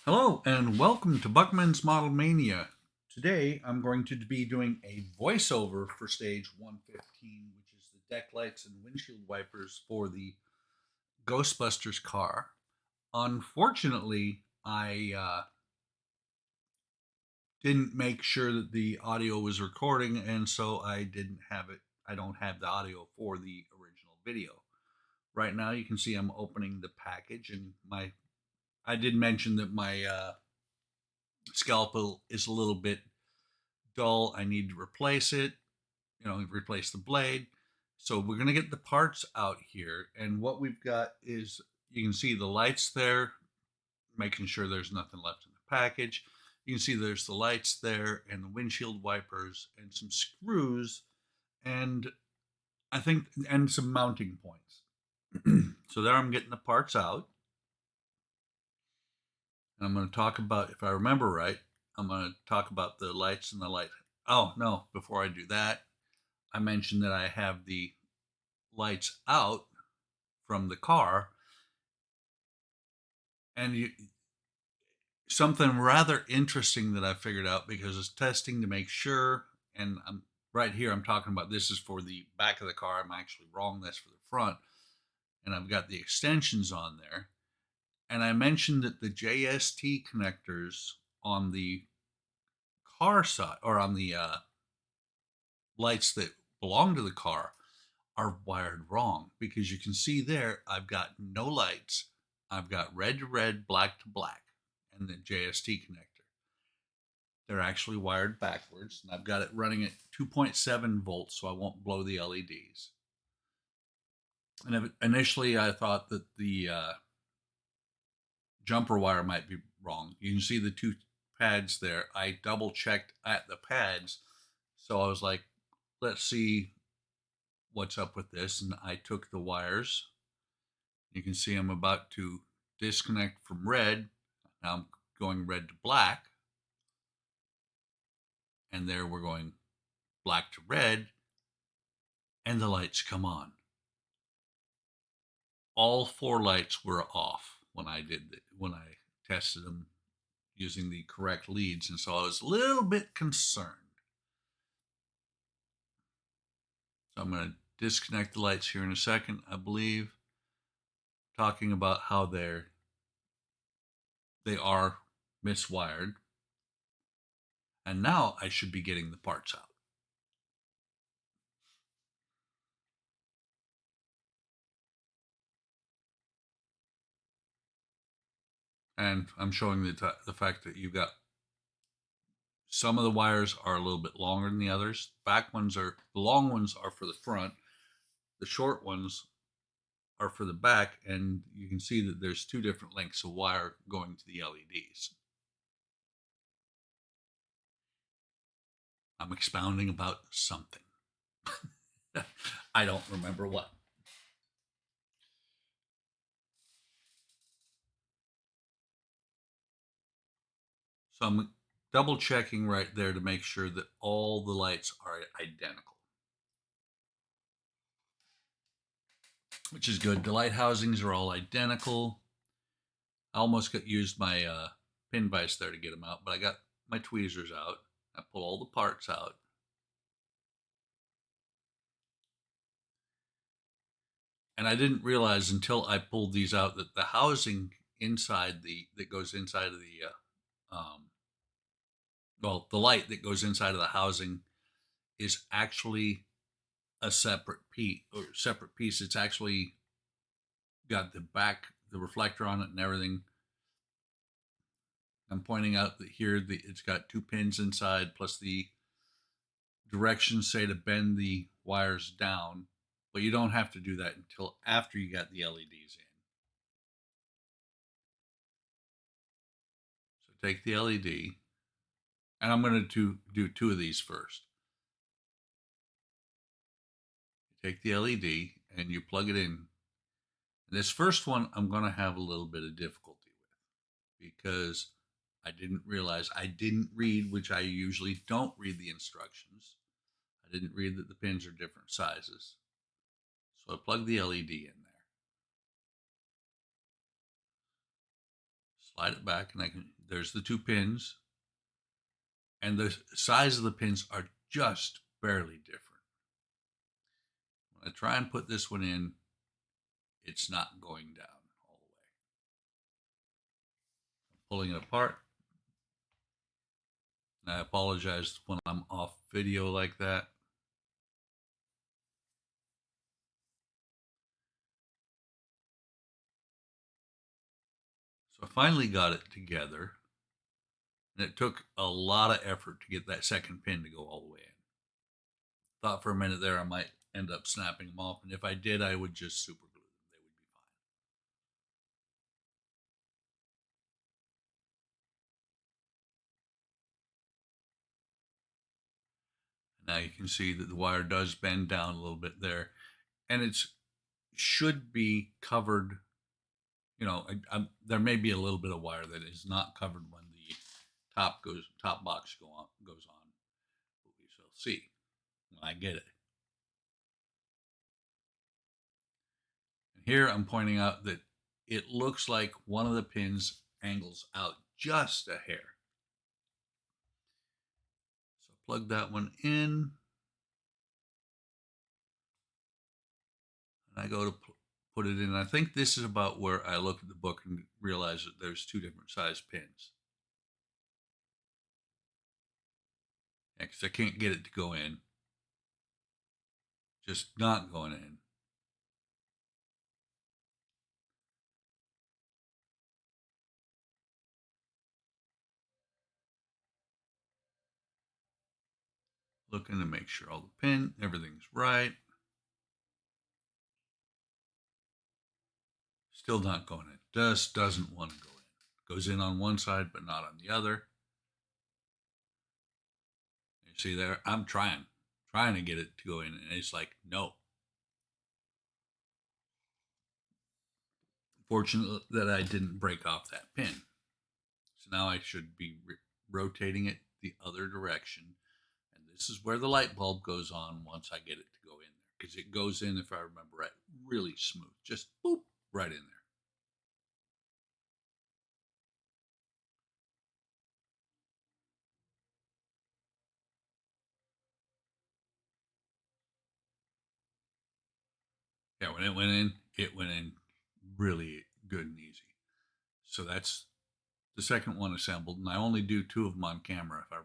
Hello and welcome to Buckman's Model Mania. Today I'm going to be doing a voiceover for stage 115, which is the deck lights and windshield wipers for the Ghostbusters car. Unfortunately, I didn't make sure that the audio was recording, and so I didn't have it. I don't have the audio for the original video. Right now, you can see I'm opening the package, and my I did mention that my scalpel is a little bit dull. I need to replace it, replace the blade. So we're going to get the parts out here. And what we've got is you can see the lights there, making sure there's nothing left in the package. You can see there's the lights there and the windshield wipers and some screws and and some mounting points. So there I'm getting the parts out. And I'm going to talk about, if I remember right, I'm going to talk about the lights and the light. Oh, no, before I do that, I mentioned that I have the lights out from the car, and something rather interesting that I figured out because it's testing to make sure. And I'm right here. I'm talking about this is for the back of the car. I'm actually wrong. That's for the front, and I've got the extensions on there. And I mentioned that the JST connectors on the car side or on the lights that belong to the car are wired wrong because you can see there I've got no lights. I've got red to red, black to black, and the JST connector. They're actually wired backwards, and I've got it running at 2.7 volts so I won't blow the LEDs. And initially I thought that the jumper wire might be wrong. You can see the two pads there. I double checked at the pads, so I was like, let's see what's up with this. And I took the wires. You can see I'm about to disconnect from red. Now I'm going red to black. And there we're going black to red. And the lights come on. All four lights were off when I tested them using the correct leads. And so I was a little bit concerned. So I'm going to disconnect the lights here in a second, I believe, talking about how they are miswired. And now I should be getting the parts out. And I'm showing the fact that you've got some of the wires are a little bit longer than the others. The long ones are for the front. The short ones are for the back, and you can see that there's two different lengths of wire going to the LEDs. I'm expounding about something. I don't remember what. So I'm double checking right there to make sure that all the lights are identical, which is good. The light housings are all identical. I almost got used my pin vise there to get them out, but I got my tweezers out. I pull all the parts out. And I didn't realize until I pulled these out that the housing that goes inside of the light that goes inside of the housing is actually a separate piece. It's actually got the reflector on it and everything. I'm pointing out that here it's got two pins inside plus the directions say to bend the wires down, but you don't have to do that until after you got the LEDs in. So take the LED, and I'm going to do two of these first. You take the LED and you plug it in. This first one I'm going to have a little bit of difficulty with because I didn't read, which I usually don't read the instructions. I didn't read that the pins are different sizes. So I plug the LED in there. Slide it back, and there's the two pins, and the size of the pins are just barely different. When I try and put this one in, it's not going down all the way. I'm pulling it apart, and I apologize when I'm off video like that. So I finally got it together, and it took a lot of effort to get that second pin to go all the way in. Thought for a minute there I might end up snapping them off, and if I did, I would just super glue them. They would be fine. Now you can see that the wire does bend down a little bit there, and it should be covered. There may be a little bit of wire that is not covered when the top box goes on, but we shall see when I get it. And here I'm pointing out that it looks like one of the pins angles out just a hair. So plug that one in, and I go to put it in. I think this is about where I look at the book and realize that there's two different size pins. Yeah, because I can't get it to go in. Just not going in. Looking to make sure all the everything's right. Still not going in. Just doesn't want to go in. Goes in on one side, but not on the other. You see there, I'm trying to get it to go in, and it's like, no. Fortunate that I didn't break off that pin. So now I should be rotating it the other direction. And this is where the light bulb goes on once I get it to go in there. Because it goes in, if I remember right, really smooth. Just boop, right in there. Yeah, when it went in really good and easy. So that's the second one assembled, and I only do two of them on camera if I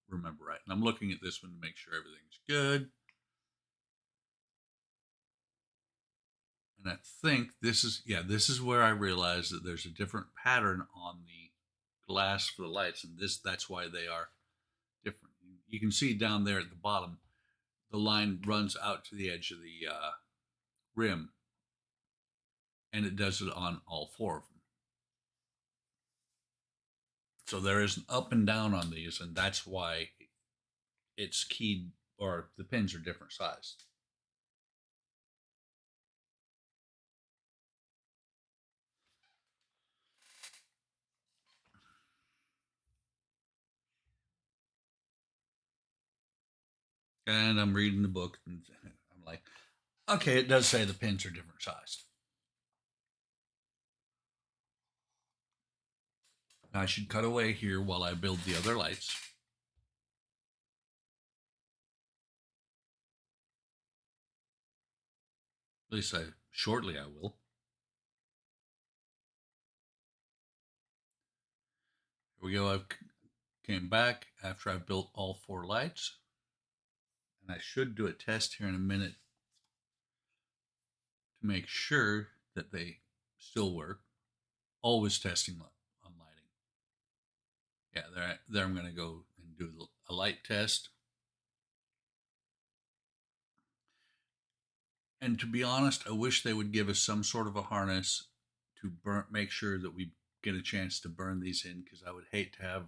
remember right. And I'm looking at this one to make sure everything's good. And I think this is where I realize that there's a different pattern on the glass for the lights, and that's why they are different. You can see down there at the bottom, the line runs out to the edge of the rim, and it does it on all four of them. So there is an up and down on these, and that's why it's keyed, or the pins are different sized. And I'm reading the book, and I'm like, okay, it does say the pins are different sized. Now I should cut away here while I build the other lights. At least shortly I will. Here we go. I came back after I built all four lights, and I should do a test here in a minute to make sure that they still work. Always testing on lighting. Yeah, there I'm going to go and do a light test. And to be honest, I wish they would give us some sort of a harness to make sure that we get a chance to burn these in, because I would hate to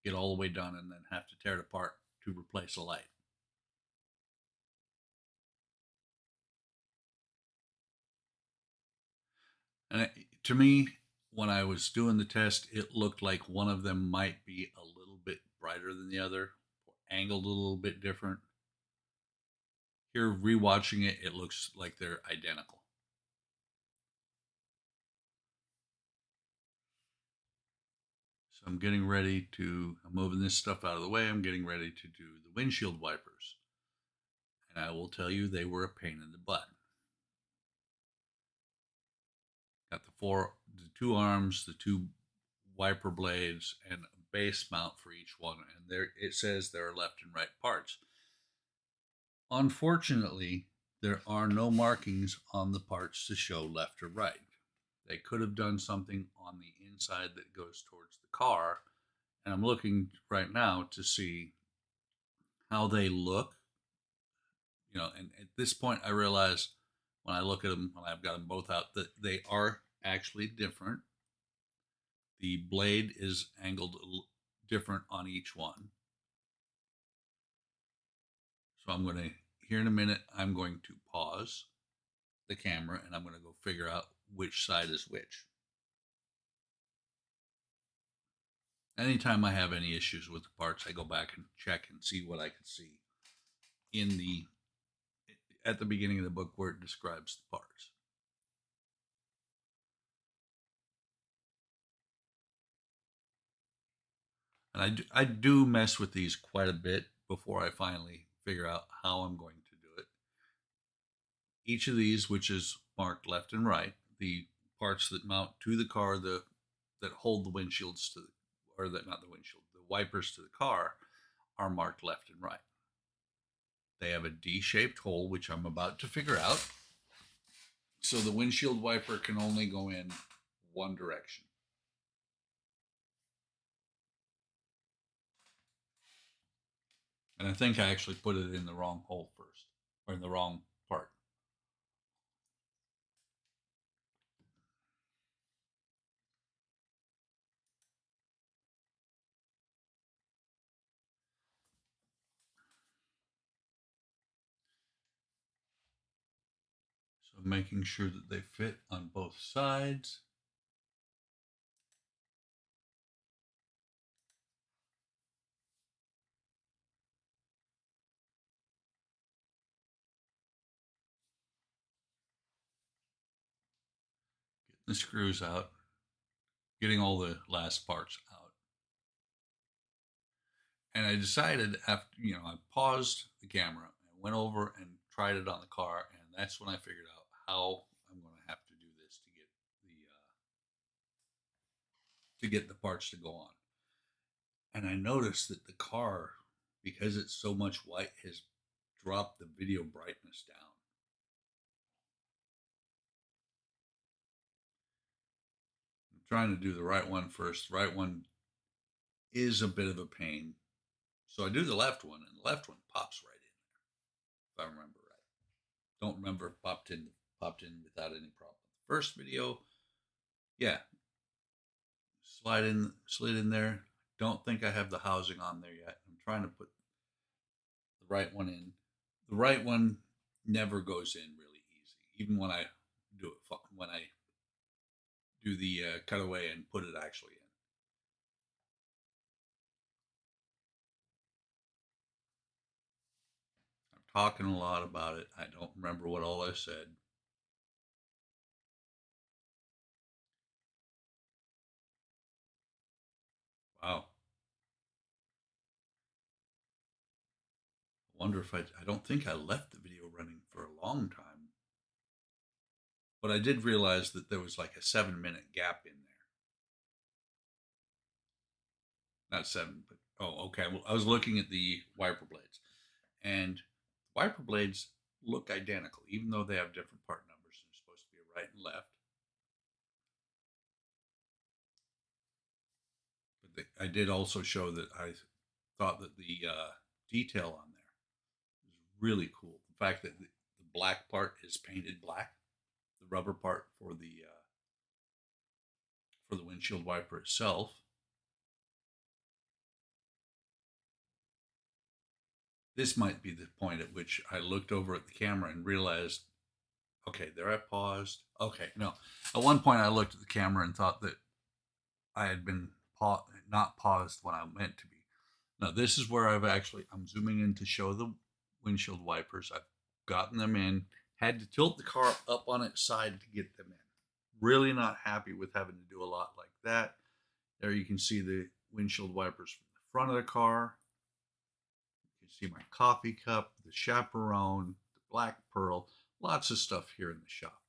get all the way done and then have to tear it apart to replace a light. And to me, when I was doing the test, it looked like one of them might be a little bit brighter than the other, or angled a little bit different. Here, rewatching it, it looks like they're identical. So I'm moving this stuff out of the way. I'm getting ready to do the windshield wipers. And I will tell you, they were a pain in the butt. Got the two arms, the two wiper blades, and a base mount for each one. And there it says there are left and right parts. Unfortunately, there are no markings on the parts to show left or right. They could have done something on the inside that goes towards the car. And I'm looking right now to see how they look. And at this point, I realize when I look at them, when I've got them both out, that they are actually different. The blade is angled different on each one. So here in a minute, I'm going to pause the camera and I'm going to go figure out which side is which. Anytime I have any issues with the parts, I go back and check and see what I can see in at the beginning of the book where it describes the parts. And I do mess with these quite a bit before I finally figure out how I'm going to do it. Each of these, which is marked left and right, the parts that mount to the car, that hold the windshields to, or that not the windshield, the wipers to the car, are marked left and right. They have a D-shaped hole, which I'm about to figure out. So the windshield wiper can only go in one direction. And I think I actually put it in the wrong hole first, or in the wrong part. So making sure that they fit on both sides. Getting the screws out. Getting all the last parts out. And I decided I paused the camera and went over and tried it on the car. And that's when I figured out how I'm going to have to do this to get the parts to go on. And I noticed that the car, because it's so much white, has dropped the video brightness down. I'm trying to do the right one first. The right one is a bit of a pain. So I do the left one, and the left one pops right in there, if I remember right. Don't remember if popped in without any problem. The first video, yeah, slid in there. Don't think I have the housing on there yet. I'm trying to put the right one in. The right one never goes in really easy, even when I do the cutaway and put it actually in. I'm talking a lot about it. I don't remember what all I said. Wow. I wonder if I don't think I left the video running for a long time, but I did realize that there was like a 7 minute gap in there. Not seven, but oh, okay. Well, I was looking at the wiper blades, and wiper blades look identical, even though they have different part numbers. They're supposed to be a right and left. But I did also show that I thought that the detail on there is really cool. The fact that the black part is painted black, the rubber part for the windshield wiper itself. This might be the point at which I looked over at the camera and realized, okay, there I paused. Okay, no. At one point, I looked at the camera and thought that I had been not paused when I meant to be. Now, this is where I'm zooming in to show the windshield wipers. I've gotten them in, had to tilt the car up on its side to get them in. Really not happy with having to do a lot like that. There you can see the windshield wipers from the front of the car. You can see my coffee cup, the chaperone, the black pearl, lots of stuff here in the shop.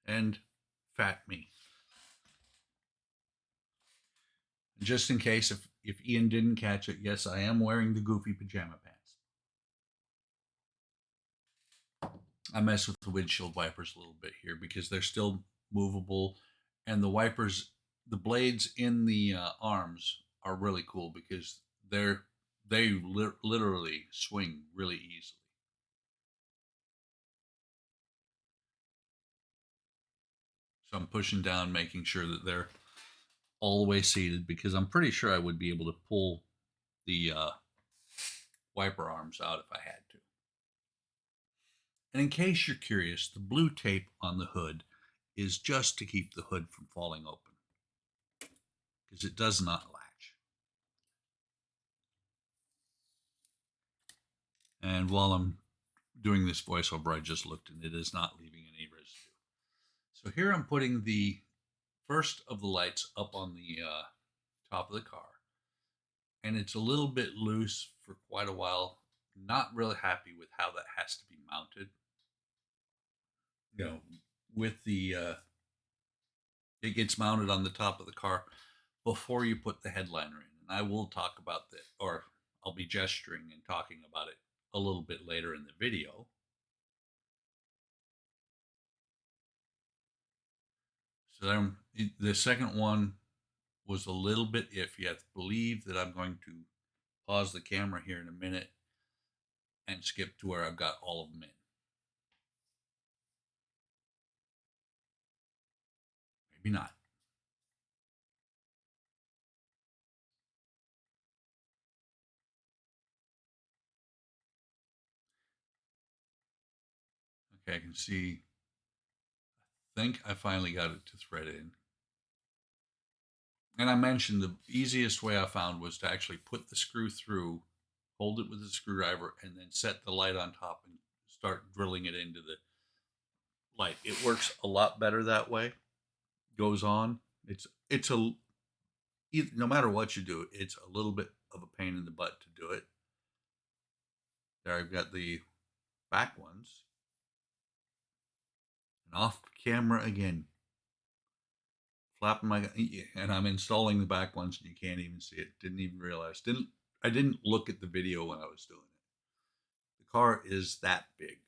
And fat me. Just in case if Ian didn't catch it, yes, I am wearing the goofy pajama pants. I mess with the windshield wipers a little bit here because they're still movable, and the wipers, the blades in the arms are really cool because they literally swing really easily. So I'm pushing down, making sure that they're all the way seated because I'm pretty sure I would be able to pull the wiper arms out if I had to. And in case you're curious, the blue tape on the hood is just to keep the hood from falling open because it does not latch. And while I'm doing this voiceover, I just looked and it is not leaving any residue. So here I'm putting the first of the lights up on the top of the car. And it's a little bit loose for quite a while. Not really happy with how that has to be mounted. You know, with the it gets mounted on the top of the car before you put the headliner in. And I will talk about that, or I'll be gesturing and talking about it a little bit later in the video. So then the second one was a little bit iffy. I believe that I'm going to pause the camera here in a minute and skip to where I've got all of them in. Maybe not. Okay, I can see. I think I finally got it to thread in. And I mentioned the easiest way I found was to actually put the screw through, hold it with a screwdriver, and then set the light on top and start drilling it into the light. It works a lot better that way. Goes on. It's a no matter what you do, it's a little bit of a pain in the butt to do it. There, I've got the back ones, and off camera again, flapping my, and I'm installing the back ones, and you can't even see it. Didn't even realize. I didn't look at the video when I was doing it. The car is that big.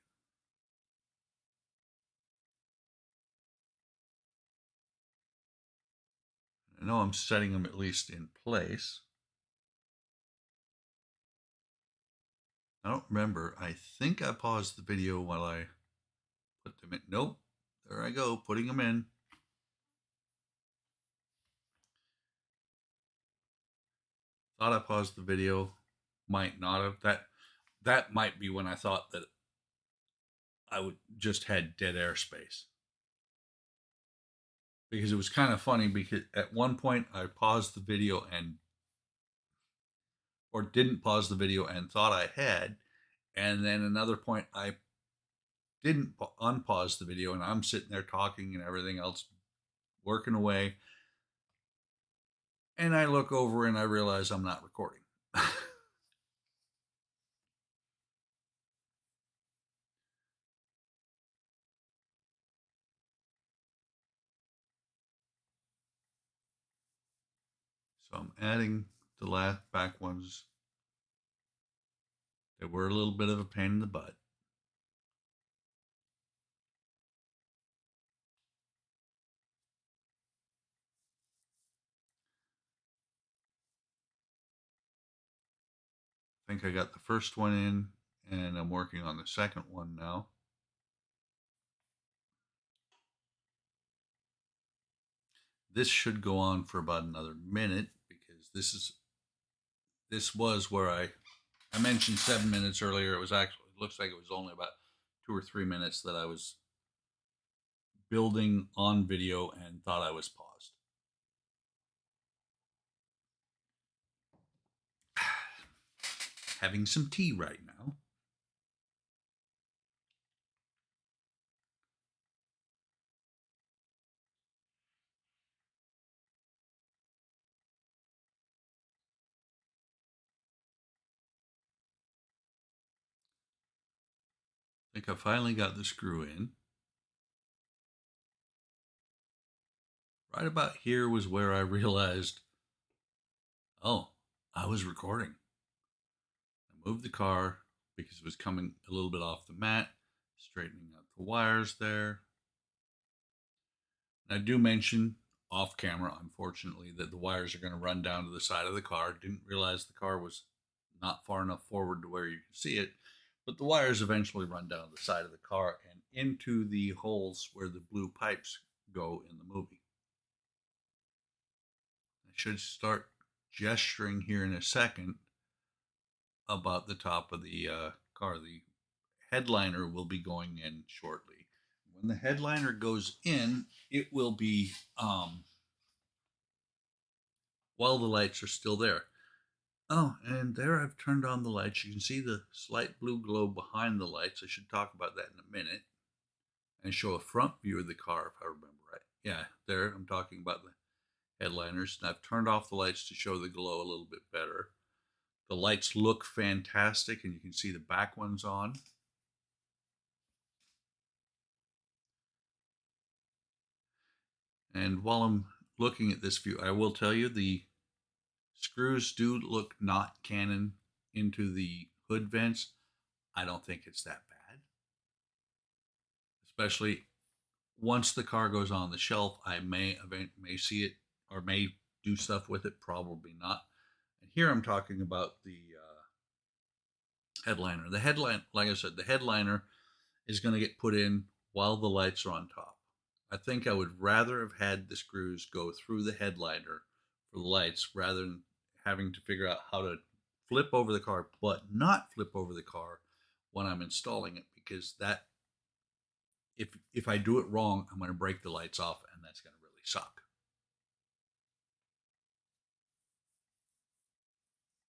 I know I'm setting them at least in place. I don't remember. I think I paused the video while I put them in. Nope. There I go, putting them in. Thought I paused the video. Might not have. That might be when I thought that I would just had dead airspace. Because it was kind of funny because at one point I paused the video and or didn't pause the video and thought I had, and then another point I didn't unpause the video and I'm sitting there talking and everything else working away, and I look over and I realize I'm not recording. So I'm adding the last back ones that were a little bit of a pain in the butt. I think I got the first one in, and I'm working on the second one now. This should go on for about another minute because this was where I mentioned 7 minutes earlier. It was actually, it looks like it was only about 2 or 3 minutes that I was building on video and thought I was paused. Having some tea right now. I think I finally got the screw in. Right about here was where I realized, oh, I was recording. I moved the car because it was coming a little bit off the mat, straightening out the wires there. And I do mention off camera, unfortunately, that the wires are going to run down to the side of the car. Didn't realize the car was not far enough forward to where you can see it, but the wires eventually run down the side of the car and into the holes where the blue pipes go in the movie. I should start gesturing here in a second about the top of the car. The headliner will be going in shortly. When the headliner goes in, it will be while the lights are still there. Oh, and there I've turned on the lights. You can see the slight blue glow behind the lights. I should talk about that in a minute and show a front view of the car if I remember right. Yeah, there I'm talking about the headliners. And I've turned off the lights to show the glow a little bit better. The lights look fantastic, and you can see the back ones on. And while I'm looking at this view, I will tell you the screws do look not Canon into the hood vents. I don't think it's that bad, especially once the car goes on the shelf. I may see it or may do stuff with it. Probably not. And here I'm talking about the headliner. The headline, like I said, the headliner is going to get put in while the lights are on top. I think I would rather have had the screws go through the headliner for the lights rather than having to figure out how to flip over the car, but not flip over the car when I'm installing it, because that if I do it wrong, I'm going to break the lights off, and that's going to really suck.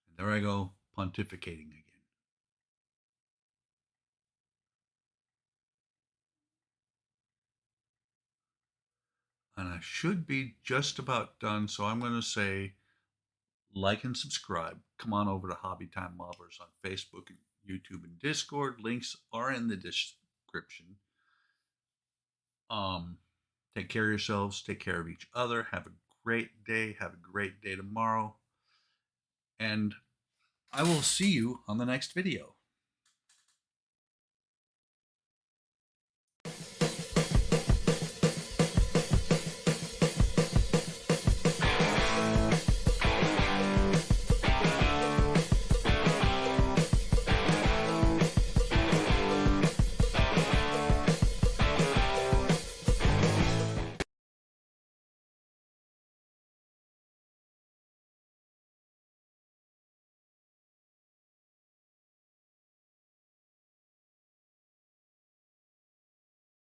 And there I go, pontificating again. And I should be just about done, so I'm going to say like and subscribe. Come on over to Hobby Time Modelers on Facebook and YouTube and Discord. Links are in the description. Um, Take care of yourselves. Take care of each other. Have a great day. Have a great day tomorrow. And I will see you on the next video.